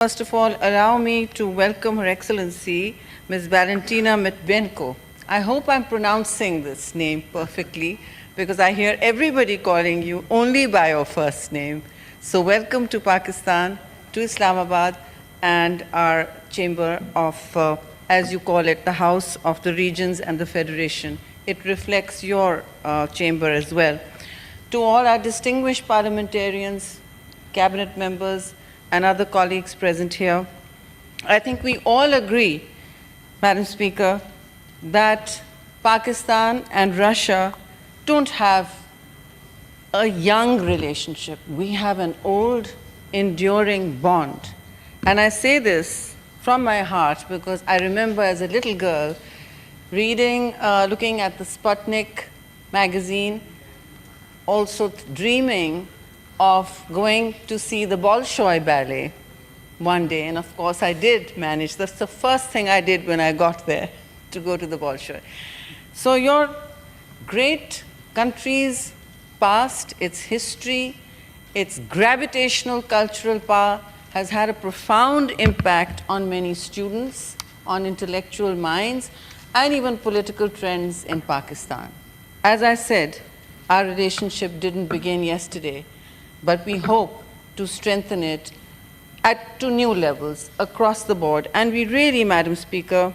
First of all, allow me to welcome Her Excellency, Ms. Valentina Matvenko. I hope I'm pronouncing this name perfectly because I hear everybody calling you only by your first name. So welcome to Pakistan, to Islamabad, and our chamber of, as you call it, the House of the Regions and the Federation. It reflects your chamber as well. To all our distinguished parliamentarians, cabinet members, and other colleagues present here, I think we all agree, Madam Speaker, that Pakistan and Russia don't have a young relationship. We have an old, enduring bond. And I say this from my heart because I remember as a little girl reading, looking at the Sputnik magazine, also dreaming of going to see the Bolshoi ballet one day. And of course I did manage. That's the first thing I did when I got there, to go to the Bolshoi. So your great country's past, its history, its gravitational cultural power has had a profound impact on many students, on intellectual minds, and even political trends in Pakistan. As I said, our relationship didn't begin yesterday, but we hope to strengthen it to new levels across the board. And we really, Madam Speaker,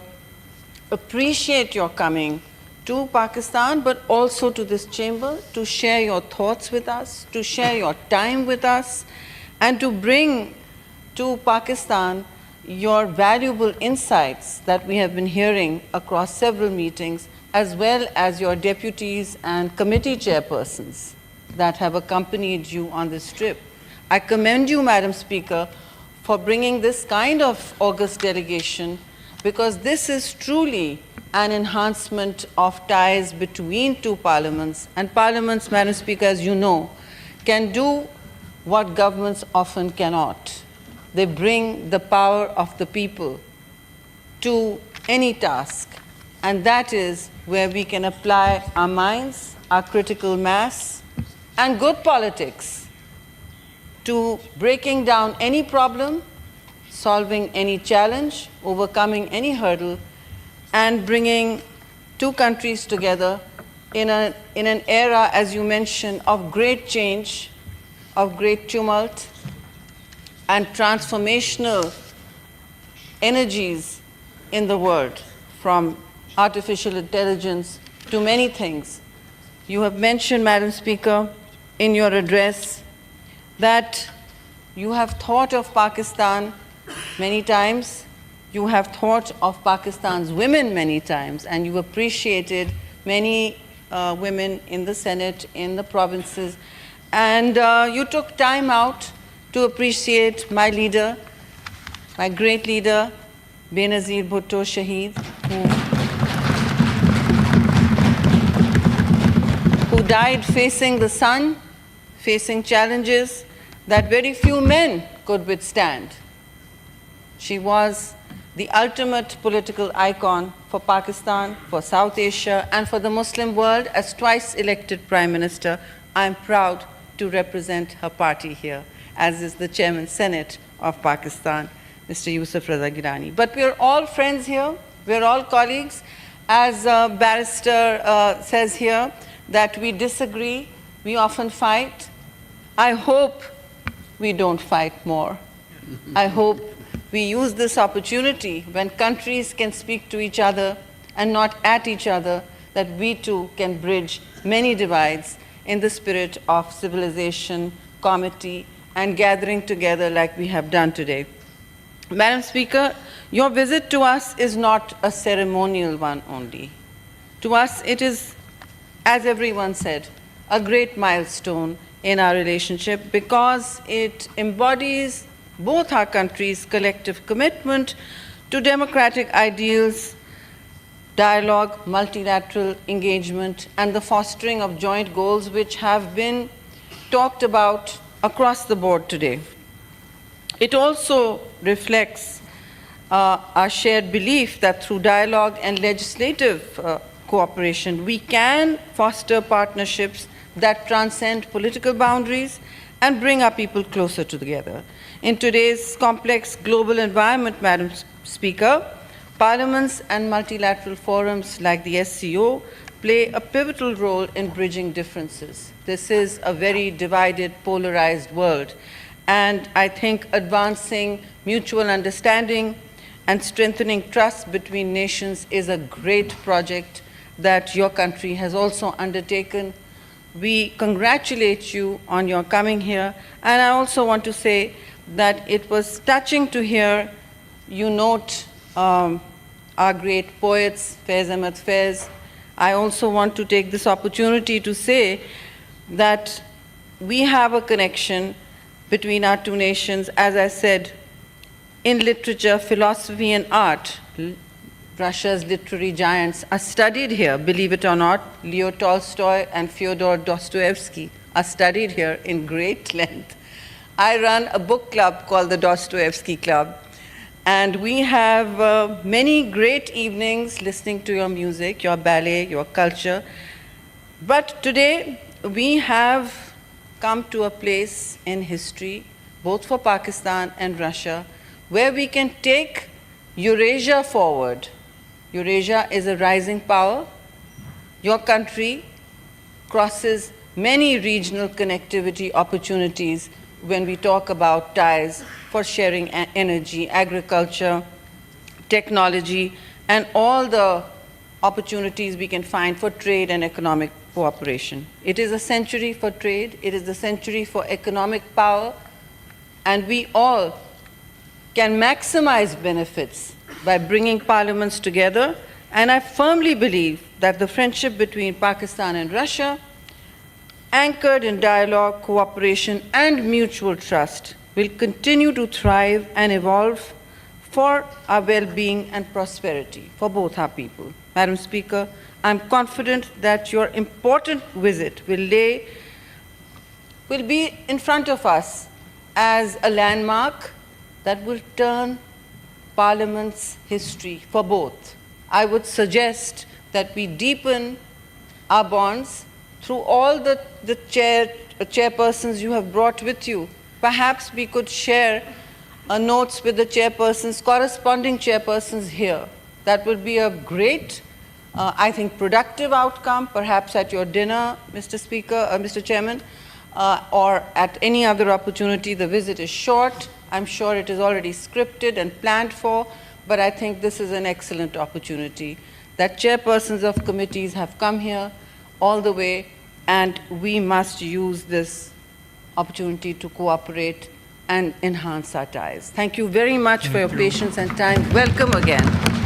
appreciate your coming to Pakistan, but also to this chamber to share your thoughts with us, to share your time with us, and to bring to Pakistan your valuable insights that we have been hearing across several meetings, as well as your deputies and committee chairpersons that have accompanied you on this trip. I commend you, Madam Speaker, for bringing this kind of august delegation, because this is truly an enhancement of ties between two parliaments. And parliaments, Madam Speaker, as you know, can do what governments often cannot. They bring the power of the people to any task, and that is where we can apply our minds, our critical mass, and good politics to breaking down any problem, solving any challenge, overcoming any hurdle, and bringing two countries together in an era, as you mentioned, of great change, of great tumult, and transformational energies in the world, from artificial intelligence to many things. You have mentioned, Madam Speaker, in your address that you have thought of Pakistan many times, you have thought of Pakistan's women many times, and you appreciated many women in the Senate, in the provinces, and you took time out to appreciate my leader, my great leader, Benazir Bhutto Shaheed, who died facing the sun, facing challenges that very few men could withstand. She was the ultimate political icon for Pakistan, for South Asia, and for the Muslim world. As twice elected Prime Minister, I am proud to represent her party here, as is the Chairman Senate of Pakistan, Mr. Yusuf Raza Gilani. But we are all friends here, we are all colleagues. As Barrister says here, that we disagree, we often fight. I hope we don't fight more. I hope we use this opportunity when countries can speak to each other and not at each other, that we too can bridge many divides in the spirit of civilization, comity, and gathering together like we have done today. Madam Speaker, your visit to us is not a ceremonial one only. To us it is, as everyone said, a great milestone in our relationship because it embodies both our countries' collective commitment to democratic ideals, dialogue, multilateral engagement, and the fostering of joint goals which have been talked about across the board today. It also reflects our shared belief that through dialogue and legislative cooperation, we can foster partnerships that transcend political boundaries and bring our people closer together. In today's complex global environment, Madam Speaker, parliaments and multilateral forums like the SCO play a pivotal role in bridging differences. This is a very divided, polarized world, and I think advancing mutual understanding and strengthening trust between nations is a great project that your country has also undertaken. We congratulate you on your coming here, and I also want to say that it was touching to hear you note our great poets, Faiz Ahmad Faiz. I also want to take this opportunity to say that we have a connection between our two nations, as I said, in literature, philosophy, and art. Russia's literary giants are studied here, believe it or not. Leo Tolstoy and Fyodor Dostoevsky are studied here in great length. I run a book club called the Dostoevsky Club, and we have many great evenings listening to your music, your ballet, your culture. But today, we have come to a place in history, both for Pakistan and Russia, where we can take Eurasia forward. Eurasia is a rising power. Your country crosses many regional connectivity opportunities when we talk about ties for sharing energy, agriculture, technology, and all the opportunities we can find for trade and economic cooperation. It is a century for trade, it is the century for economic power, and we all can maximize benefits by bringing parliaments together. And I firmly believe that the friendship between Pakistan and Russia, anchored in dialogue, cooperation, and mutual trust, will continue to thrive and evolve for our well-being and prosperity for both our people. Madam Speaker, I'm confident that your important visit will be in front of us as a landmark that will turn Parliament's history for both. I would suggest that we deepen our bonds through all the chairpersons you have brought with you. Perhaps we could share notes with the chairpersons, corresponding chairpersons here. That would be a great, I think, productive outcome, perhaps at your dinner, Mr. Speaker, Mr. Chairman, or at any other opportunity. The visit is short. I'm sure it is already scripted and planned for, but I think this is an excellent opportunity that chairpersons of committees have come here all the way, and we must use this opportunity to cooperate and enhance our ties. Thank you very much for your patience and time. Welcome again.